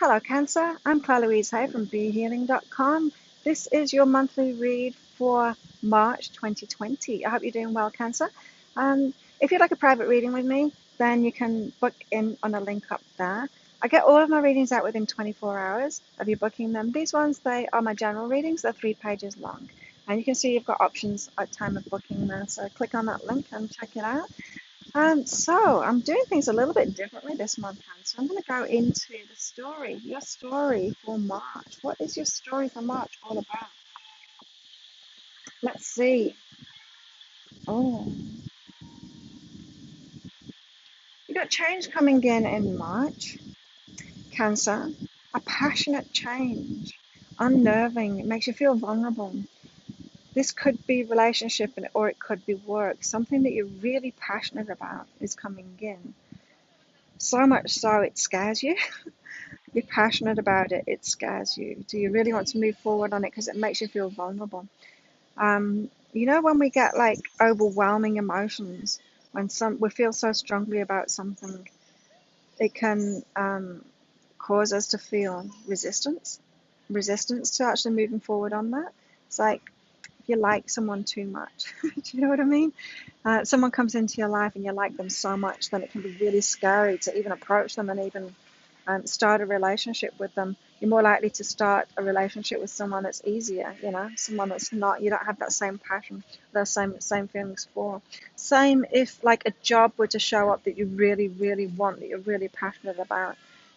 Hello, Cancer. I'm Claire Louise Hay from BeHealing.com. This is your monthly read for March 2020. I hope you're doing well, Cancer. If you'd like a private reading with me, then you can book in on a link up there. I get all of my readings out within 24 hours of you booking them. These ones, they are my general readings. They're 3 pages long. And you can see you've got options at time of booking there. So click on that link and check it out. So I'm doing things a little bit differently this month, Han. So I'm going to go into the story, your story for March. What is your story for March all about? Let's see. Oh, you got change coming in March, Cancer. A passionate change, unnerving. It makes you feel vulnerable. This could be relationship or it could be work. Something that you're really passionate about is coming in. So much so it scares you. You're passionate about it, it scares you. Do you really want to move forward on it because it makes you feel vulnerable? When we get like overwhelming emotions, when we feel so strongly about something, it can cause us to feel resistance to actually moving forward on that. It's like if you like someone too much, do you know what I mean? Someone comes into your life and you like them so much, then it can be really scary to even approach them and even start a relationship with them. You're more likely to start a relationship with someone that's easier, someone that's not, you don't have that same passion, those same feelings for. Same if like a job were to show up that you really, really want, that you're really passionate about.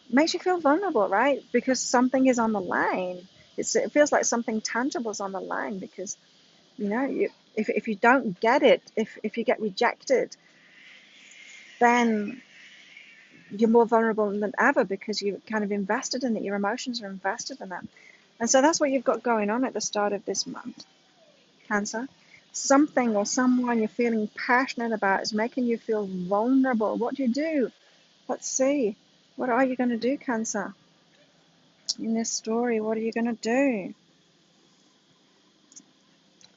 It makes you feel vulnerable, right? Because something is on the line. It feels like something tangible is on the line because, if you don't get it, if you get rejected, then you're more vulnerable than ever because you've kind of invested in it. Your emotions are invested in it. And so that's what you've got going on at the start of this month, Cancer. Something or someone you're feeling passionate about is making you feel vulnerable. What do you do? Let's see. What are you going to do, Cancer? In this story, what are you going to do?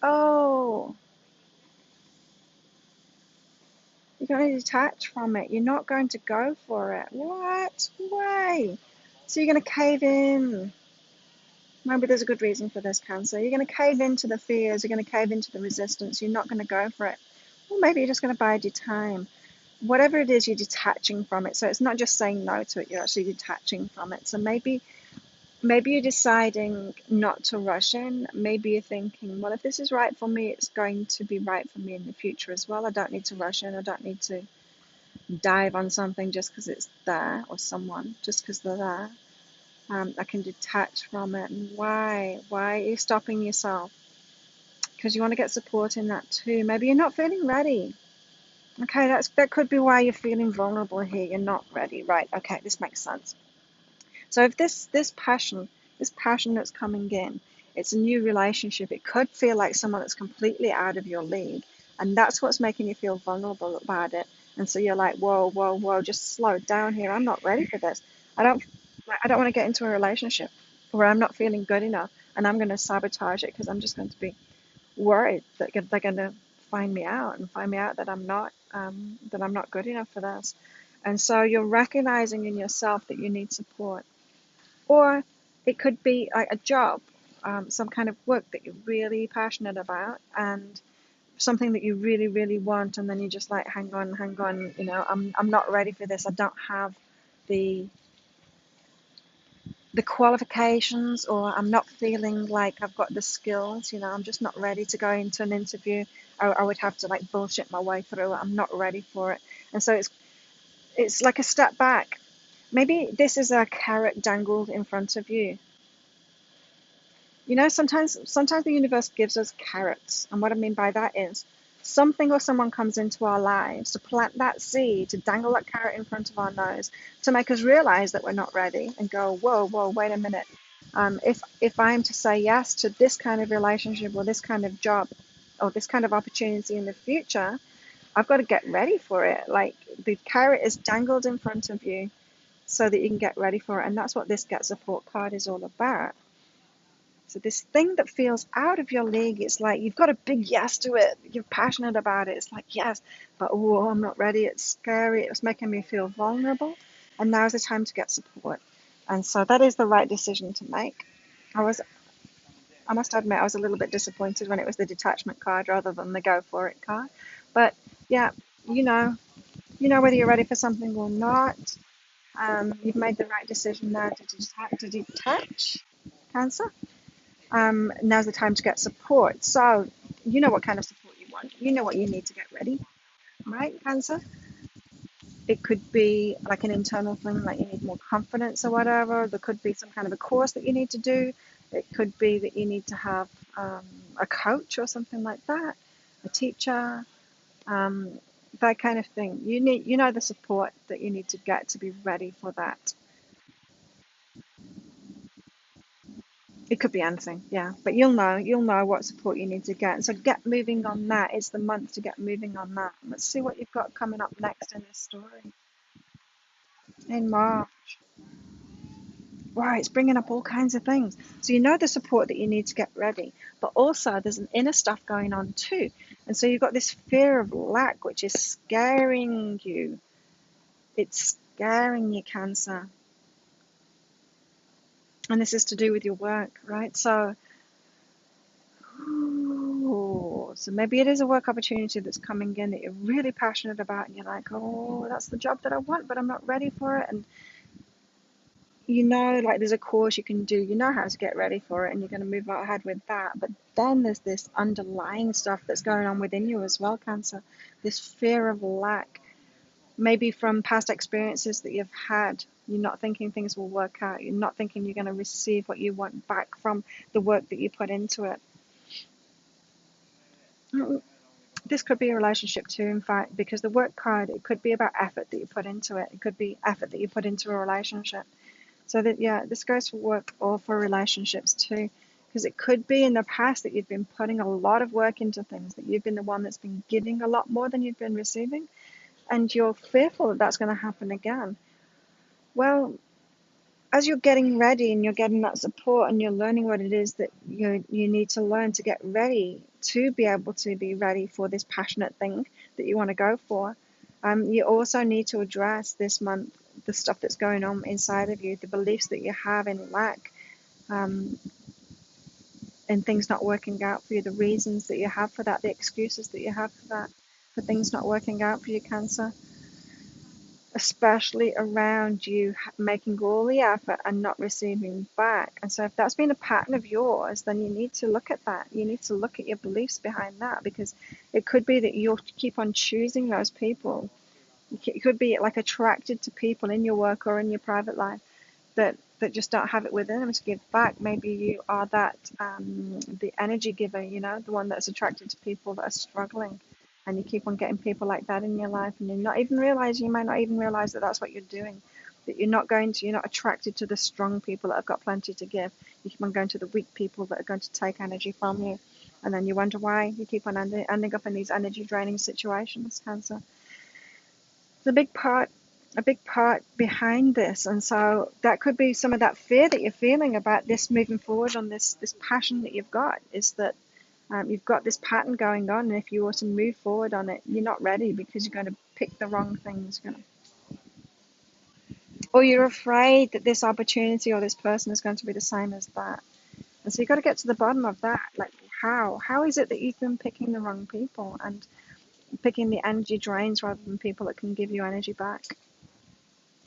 Oh, you're going to detach from it. You're not going to go for it. What? Why? So you're going to cave in. Maybe there's a good reason for this, Cancer. You're going to cave into the fears. You're going to cave into the resistance. You're not going to go for it. Or maybe you're just going to bide your time. Whatever it is, you're detaching from it. So it's not just saying no to it. You're actually detaching from it. So maybe you're deciding not to rush in. Maybe you're thinking, well, if this is right for me, it's going to be right for me in the future as well. I don't need to rush in. I don't need to dive on something just because it's there, or someone just because they're there. I can detach from it. And why? Why are you stopping yourself? Because you want to get support in that too. Maybe you're not feeling ready. Okay, that could be why you're feeling vulnerable here. You're not ready, right? Okay, this makes sense. So if this passion that's coming in, it's a new relationship. It could feel like someone that's completely out of your league, and that's what's making you feel vulnerable about it. And so you're like, whoa, whoa, whoa, just slow down here. I'm not ready for this. I don't, I don't want to get into a relationship where I'm not feeling good enough, and I'm going to sabotage it because I'm just going to be worried that they're going to find me out that I'm not good enough for this. And so you're recognizing in yourself that you need support. Or it could be like a job, some kind of work that you're really passionate about and something that you really, really want, and then you're just like, hang on, I'm not ready for this. I don't have the qualifications, or I'm not feeling like I've got the skills, I'm just not ready to go into an interview. I would have to like bullshit my way through it. I'm not ready for it. And so it's like a step back. Maybe this is a carrot dangled in front of you. Sometimes the universe gives us carrots, and what I mean by that is something or someone comes into our lives to plant that seed, to dangle that carrot in front of our nose, to make us realize that we're not ready and go, whoa, whoa, wait a minute. If I'm to say yes to this kind of relationship or this kind of job or this kind of opportunity in the future, I've got to get ready for it. Like the carrot is dangled in front of you so that you can get ready for it, and that's what this Get Support card is all about. So this thing that feels out of your league, it's like you've got a big yes to it. You're passionate about it. It's like, yes, but oh, I'm not ready. It's scary. It's making me feel vulnerable. And now's the time to get support. And so that is the right decision to make. I was, I must admit, I was a little bit disappointed when it was the detachment card rather than the go for it card. But yeah, you know, you know whether you're ready for something or not. You've made the right decision now to detach Cancer. Now's the time to get support. So you know what kind of support you want. You know what you need to get ready, right, Cancer? It could be like an internal thing, like you need more confidence or whatever. There could be some kind of a course that you need to do. It could be that you need to have um, a coach or something like that, a teacher, um, that kind of thing. You know, the support that you need to get to be ready for that. It could be anything, yeah. But you'll know what support you need to get. So get moving on that. It's the month to get moving on that. Let's see what you've got coming up next in this story in March. Wow, it's bringing up all kinds of things. So you know the support that you need to get ready, but also there's an inner stuff going on too. And so you've got this fear of lack, which is scaring you. It's scaring you, Cancer. And this is to do with your work, right? So, ooh, so maybe it is a work opportunity that's coming in that you're really passionate about, and you're like, oh, that's the job that I want, but I'm not ready for it. And you know, like there's a course you can do, you know how to get ready for it, and you're going to move ahead with that. But then there's this underlying stuff that's going on within you as well, Cancer. This fear of lack, maybe from past experiences that you've had. You're not thinking things will work out. You're not thinking you're going to receive what you want back from the work that you put into it. This could be a relationship too, in fact, because the work card, it could be about effort that you put into it. It could be effort that you put into a relationship. So that, yeah, this goes for work or for relationships too, because it could be in the past that you've been putting a lot of work into things, that you've been the one that's been giving a lot more than you've been receiving, and you're fearful that that's going to happen again. Well, as you're getting ready and you're getting that support and you're learning what it is that you need to learn to get ready to be able to be ready for this passionate thing that you want to go for, you also need to address this month the stuff that's going on inside of you, the beliefs that you have in lack, um, and things not working out for you, the reasons that you have for that, the excuses that you have for that, for things not working out for you, Cancer, especially around you making all the effort and not receiving back. And so, if that's been a pattern of yours, then you need to look at that. You need to look at your beliefs behind that, because it could be that you'll keep on choosing those people. You could be like attracted to people in your work or in your private life that just don't have it within them to give back. Maybe you are that the energy giver, you know, the one that's attracted to people that are struggling, and you keep on getting people like that in your life, and you might not even realize that that's what you're doing. That you're not attracted to the strong people that have got plenty to give. You keep on going to the weak people that are going to take energy from you, and then you wonder why you keep on ending up in these energy draining situations, Cancer. It's a big part behind this, and so that could be some of that fear that you're feeling about this moving forward on this passion that you've got, is that you've got this pattern going on, and if you were to move forward on it, you're not ready because you're going to pick the wrong things. Or you're afraid that this opportunity or this person is going to be the same as that. And so you've got to get to the bottom of that. Like, how is it that you've been picking the wrong people and picking the energy drains rather than people that can give you energy back?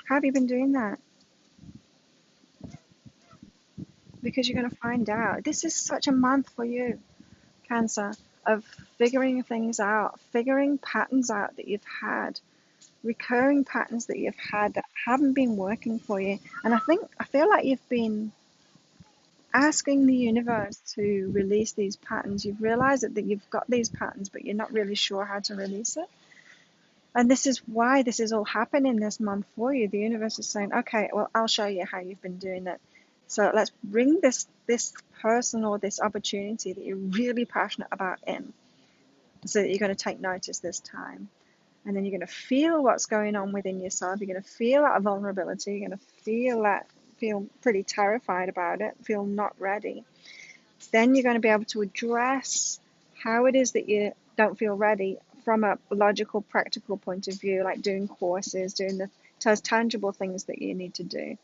How have you been doing that? Because you're going to find out. This is such a month for you, Cancer, of figuring things out, figuring patterns out that you've had, recurring patterns that you've had that haven't been working for you. And I feel like you've been asking the universe to release these patterns. You've realized that you've got these patterns, but you're not really sure how to release it. And this is why this is all happening this month for you. The universe is saying, okay, well, I'll show you how you've been doing it. So let's bring this person or this opportunity that you're really passionate about in, so that you're going to take notice this time. And then you're going to feel what's going on within yourself. You're going to feel that vulnerability. You're going to feel pretty terrified about it, feel not ready. Then you're going to be able to address how it is that you don't feel ready from a logical, practical point of view, like doing courses, doing those tangible things that you need to do.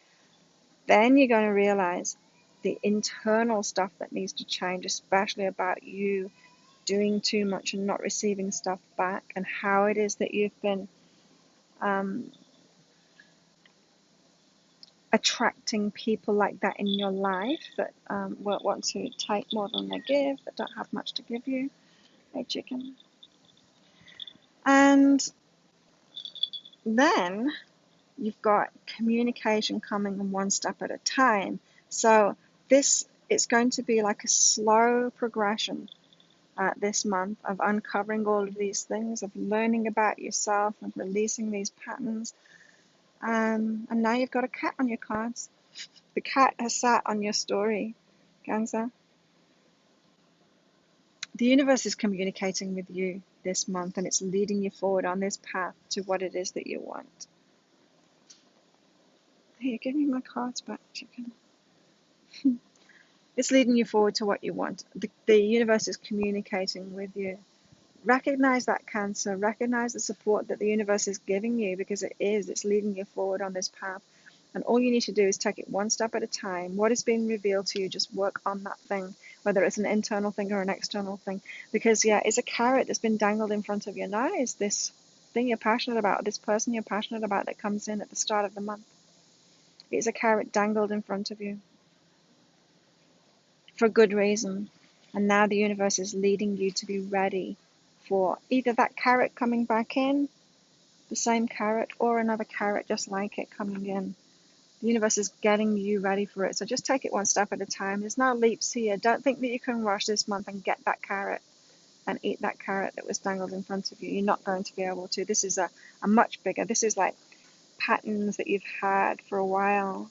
then you're going to realize the internal stuff that needs to change, especially about you doing too much and not receiving stuff back, and how it is that you've been um, attracting people like that in your life that want to take more than they give, that don't have much to give you. Hey, chicken. And then you've got communication coming in one step at a time. So this it's going to be like a slow progression this month of uncovering all of these things, of learning about yourself, of releasing these patterns. And now you've got a cat on your cards. The cat has sat on your story, Cancer. The universe is communicating with you this month, and it's leading you forward on this path to what it is that you want. Here, give me my cards back, chicken. It's leading you forward to what you want. The universe is communicating with you. Recognize that, Cancer. Recognize the support that the universe is giving you, because it is. It's leading you forward on this path. And all you need to do is take it one step at a time. What is being revealed to you, just work on that thing, whether it's an internal thing or an external thing. Because, yeah, it's a carrot that's been dangled in front of your nose. This thing you're passionate about, this person you're passionate about that comes in at the start of the month. It's a carrot dangled in front of you for good reason. And now the universe is leading you to be ready for either that carrot coming back in, the same carrot, or another carrot just like it coming in. The universe is getting you ready for it. So just take it one step at a time. There's no leaps here. Don't think that you can rush this month and get that carrot and eat that carrot that was dangled in front of you. You're not going to be able to. This is a much bigger, this is like patterns that you've had for a while,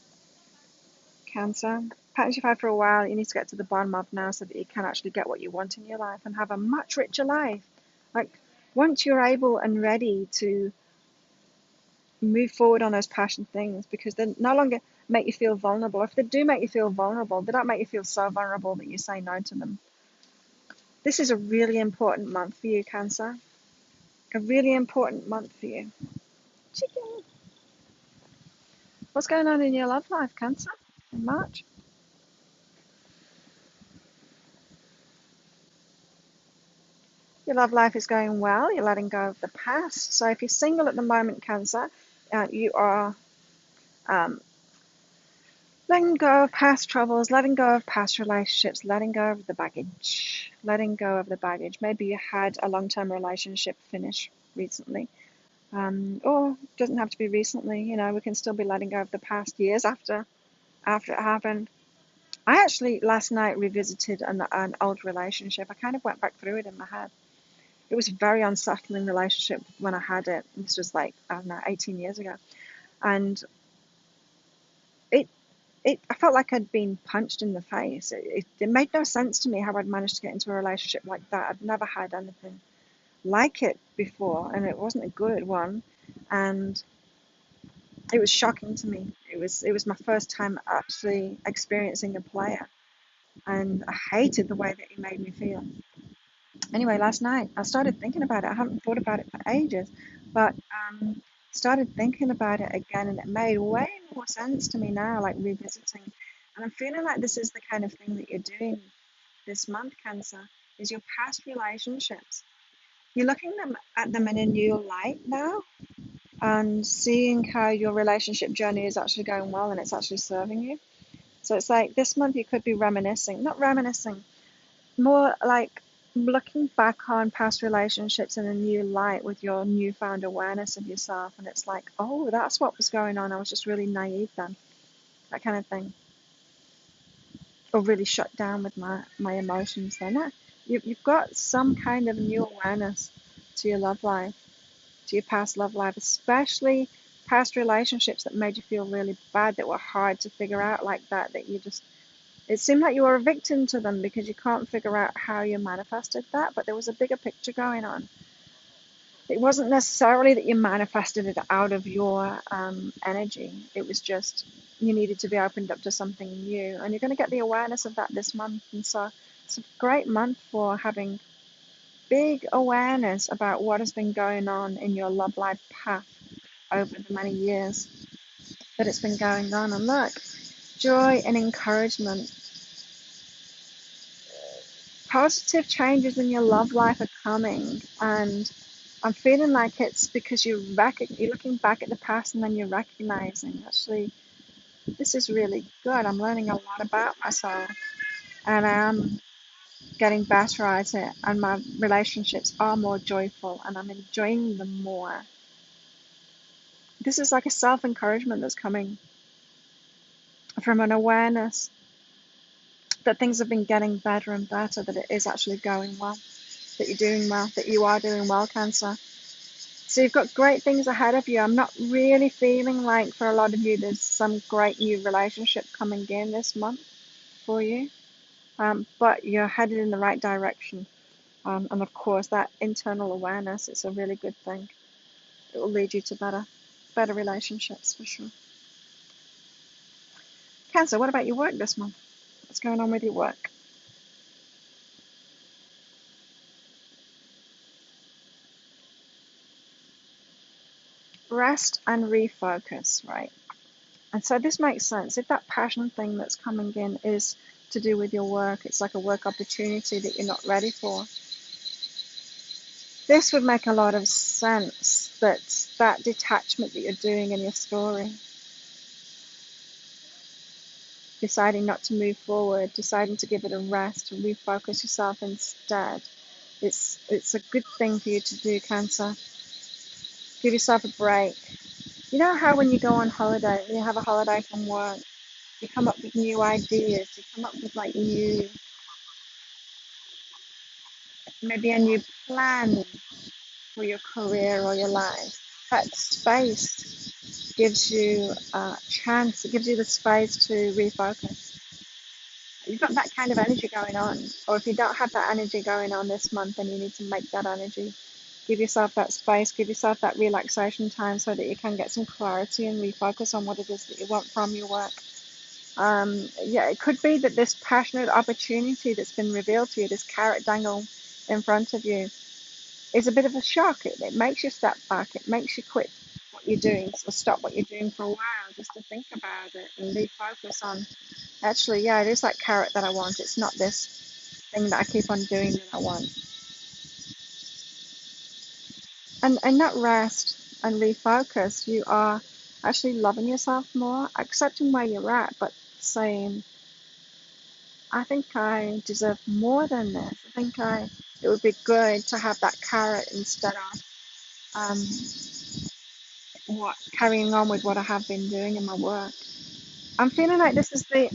Cancer. Patterns you've had for a while, you need to get to the bottom of now so that you can actually get what you want in your life and have a much richer life. Like, once you're able and ready to move forward on those passion things, because they no longer make you feel vulnerable. If they do make you feel vulnerable, they don't make you feel so vulnerable that you say no to them. This is a really important month for you, Cancer. A really important month for you. Chicken. What's going on in your love life, Cancer, in March? Your love life is going well. You're letting go of the past. So if you're single at the moment, Cancer, you are um, letting go of past troubles, letting go of past relationships, letting go of the baggage, letting go of the baggage. Maybe you had a long-term relationship finish recently, or it doesn't have to be recently. You know, we can still be letting go of the past, years after it happened. I actually last night revisited an old relationship. I kind of went back through it in my head. It was a very unsettling relationship when I had it. This was like, I don't know, 18 years ago, and it I felt like I'd been punched in the face. It made no sense to me how I'd managed to get into a relationship like that. I'd never had anything like it before, and it wasn't a good one. And it was shocking to me. It was my first time actually experiencing a player, and I hated the way that he made me feel. Anyway, last night I started thinking about it. I haven't thought about it for ages, but started thinking about it again, and it made way more sense to me now, like revisiting. And I'm feeling like this is the kind of thing that you're doing this month, Cancer, is your past relationships. You're looking at them in a new light now, and seeing how your relationship journey is actually going well and it's actually serving you. So it's like this month you could be reminiscing, not reminiscing, more like looking back on past relationships in a new light with your newfound awareness of yourself. And it's like, oh, that's what was going on. I was just really naive then, that kind of thing. Or really shut down with my emotions then. You've got some kind of new awareness to your love life, to your past love life, especially past relationships that made you feel really bad, that were hard to figure out like that, that you just, it seemed like you were a victim to them because you can't figure out how you manifested that, but there was a bigger picture going on. It wasn't necessarily that you manifested it out of your energy. It was just you needed to be opened up to something new, and you're going to get the awareness of that this month. And so it's a great month for having big awareness about what has been going on in your love life path over the many years that it's been going on. And look, joy and encouragement. Positive changes in your love life are coming, and I'm feeling like it's because you're looking back at the past and then you're recognizing, actually, this is really good. I'm learning a lot about myself, and I'm getting better at it, and my relationships are more joyful, and I'm enjoying them more. This is like a self encouragement that's coming from an awareness that things have been getting better and better, that it is actually going well, that you're doing well, that you are doing well, Cancer. So you've got great things ahead of you. I'm not really feeling like for a lot of you there's some great new relationship coming in this month for you, but you're headed in the right direction. And of course, that internal awareness is a really good thing. It will lead you to better relationships for sure. Cancer, what about your work this month? What's going on with your work? Rest and refocus, right? And so this makes sense. If that passion thing that's coming in is to do with your work, it's like a work opportunity that you're not ready for. This would make a lot of sense, that that detachment that you're doing in your story, deciding not to move forward, deciding to give it a rest, to refocus yourself instead. It's a good thing for you to do, Cancer. Give yourself a break. You know how when you go on holiday, when you have a holiday from work, you come up with new ideas, you come up with like maybe a new plan for your career or your life. That space gives you a chance, it gives you the space to refocus. You've got that kind of energy going on. Or if you don't have that energy going on this month, then you need to make that energy. Give yourself that space, give yourself that relaxation time so that you can get some clarity and refocus on what it is that you want from your work. Yeah, it could be that this passionate opportunity that's been revealed to you, this carrot dangle in front of you, is a bit of a shock. It makes you step back. It makes you quit what you're doing, or stop what you're doing for a while, just to think about it and refocus on, actually, yeah, it is that carrot that I want. It's not this thing that I keep on doing that I want. And that rest and refocus, you are actually loving yourself more, accepting where you're at, but saying, I think I deserve more than this. I think it would be good to have that carrot instead of um, what carrying on with what I have been doing in my work. I'm feeling like this is the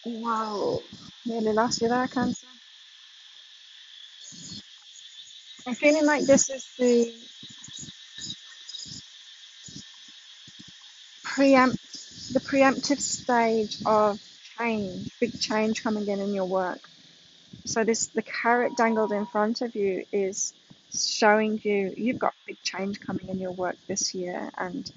whoa, nearly lost you there, Cancer. I'm feeling like this is preempt the preemptive stage of change, big change coming in your work. So this the carrot dangled in front of you is showing you you've got big change coming in your work this year, and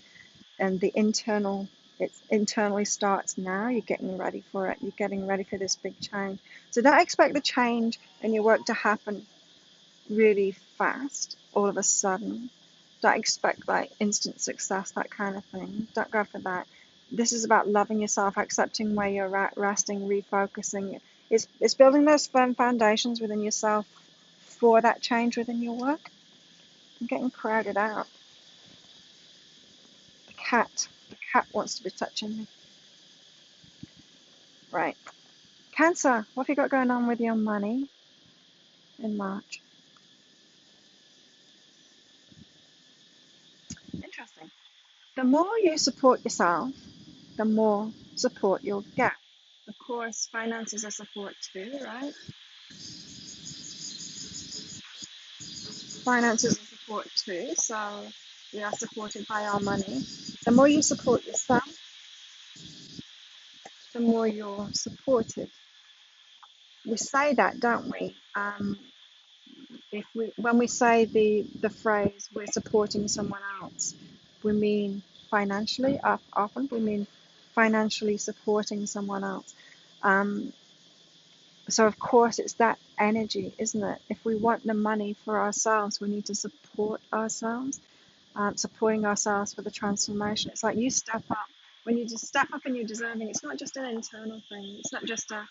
the internal it internally starts now. You're getting ready for it. You're getting ready for this big change. So don't expect the change in your work to happen really fast all of a sudden. Don't expect like instant success, that kind of thing. Don't go for that. This is about loving yourself, accepting where you're at, resting, refocusing. It's building those firm foundations within yourself for that change within your work. I'm getting crowded out. The cat wants to be touching me. Right. Cancer, what have you got going on with your money in March? Interesting. The more you support yourself, the more support you'll get. Of course, finances are support too, right? Finances are support too, so we are supported by our money. The more you support yourself, the more you're supported. We say that, don't we? If we when we say the phrase we're supporting someone else, we mean financially. Often we mean financially supporting someone else. Um, so of course it's that energy, isn't it? If we want the money for ourselves, we need to support ourselves, supporting ourselves for the transformation. It's like you step up when you just step up and you're deserving, it's not just an internal thing. It's not just a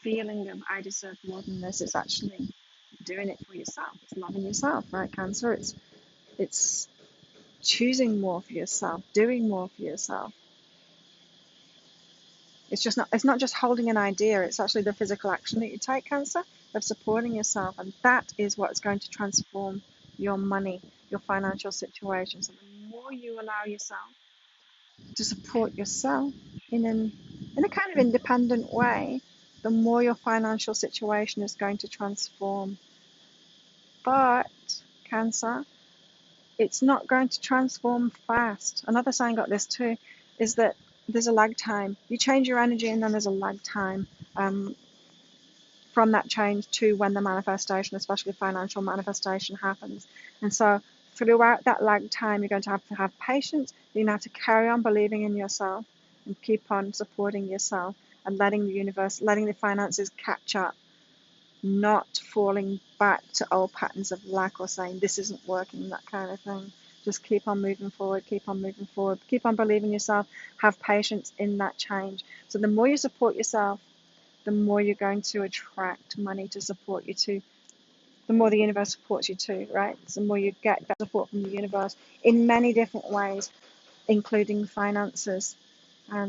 feeling of I deserve more than this. It's actually doing it for yourself. It's loving yourself, right, Cancer? It's choosing more for yourself, doing more for yourself. It's not just holding an idea, it's actually the physical action that you take, Cancer, of supporting yourself. And that is what's going to transform your money, your financial situation. So the more you allow yourself to support yourself in a kind of independent way, the more your financial situation is going to transform. But, Cancer, it's not going to transform fast. Another sign got this too, is that there's a lag time. You change your energy and then there's a lag time from that change to when the manifestation, especially financial manifestation, happens. And so throughout that lag time, you're going to have patience. You're going to have to carry on believing in yourself and keep on supporting yourself and letting the universe, letting the finances catch up, not falling back to old patterns of lack or saying this isn't working, that kind of thing. Just keep on moving forward, keep on moving forward, keep on believing yourself, have patience in that change. So the more you support yourself, the more you're going to attract money to support you too. The more the universe supports you too, right? So the more you get that support from the universe in many different ways, including finances.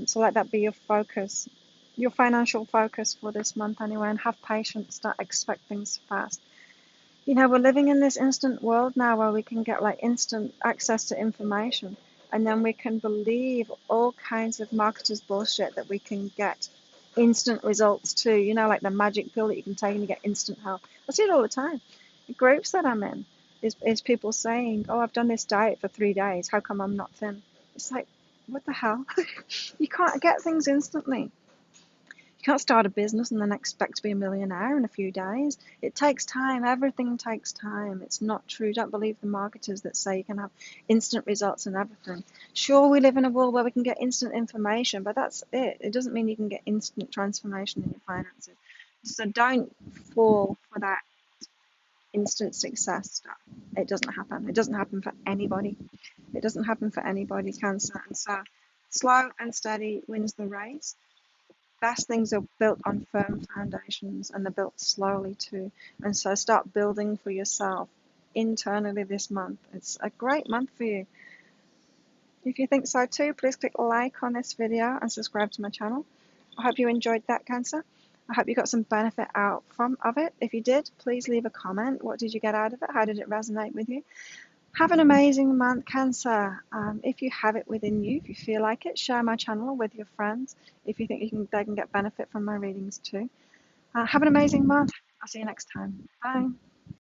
So let that be your focus, your financial focus for this month anyway, and have patience, don't expect things fast. We're living in this instant world now where we can get like instant access to information, and then we can believe all kinds of marketers' bullshit that we can get instant results too. Like the magic pill that you can take and you get instant health. I see it all the time. The groups that I'm in is people saying, "Oh, I've done this diet for 3 days. How come I'm not thin?" It's like, what the hell? You can't get things instantly. You can't start a business and then expect to be a millionaire in a few days. It takes time. Everything takes time. It's not true. Don't believe the marketers that say you can have instant results and everything. Sure, we live in a world where we can get instant information, but that's it. It doesn't mean you can get instant transformation in your finances. So don't fall for that instant success stuff. It doesn't happen. It doesn't happen for anybody. It doesn't happen for anybody, Cancer. And so slow and steady wins the race. Best things are built on firm foundations and they're built slowly too. And so start building for yourself internally this month. It's a great month for you. If you think so too, please click like on this video and subscribe to my channel. I hope you enjoyed that, Cancer. I hope you got some benefit out of it. If you did, please leave a comment. What did you get out of it? How did it resonate with you? Have an amazing month, Cancer. If you have it within you, if you feel like it, share my channel with your friends. If you think they can get benefit from my readings too. Have an amazing month. I'll see you next time. Bye.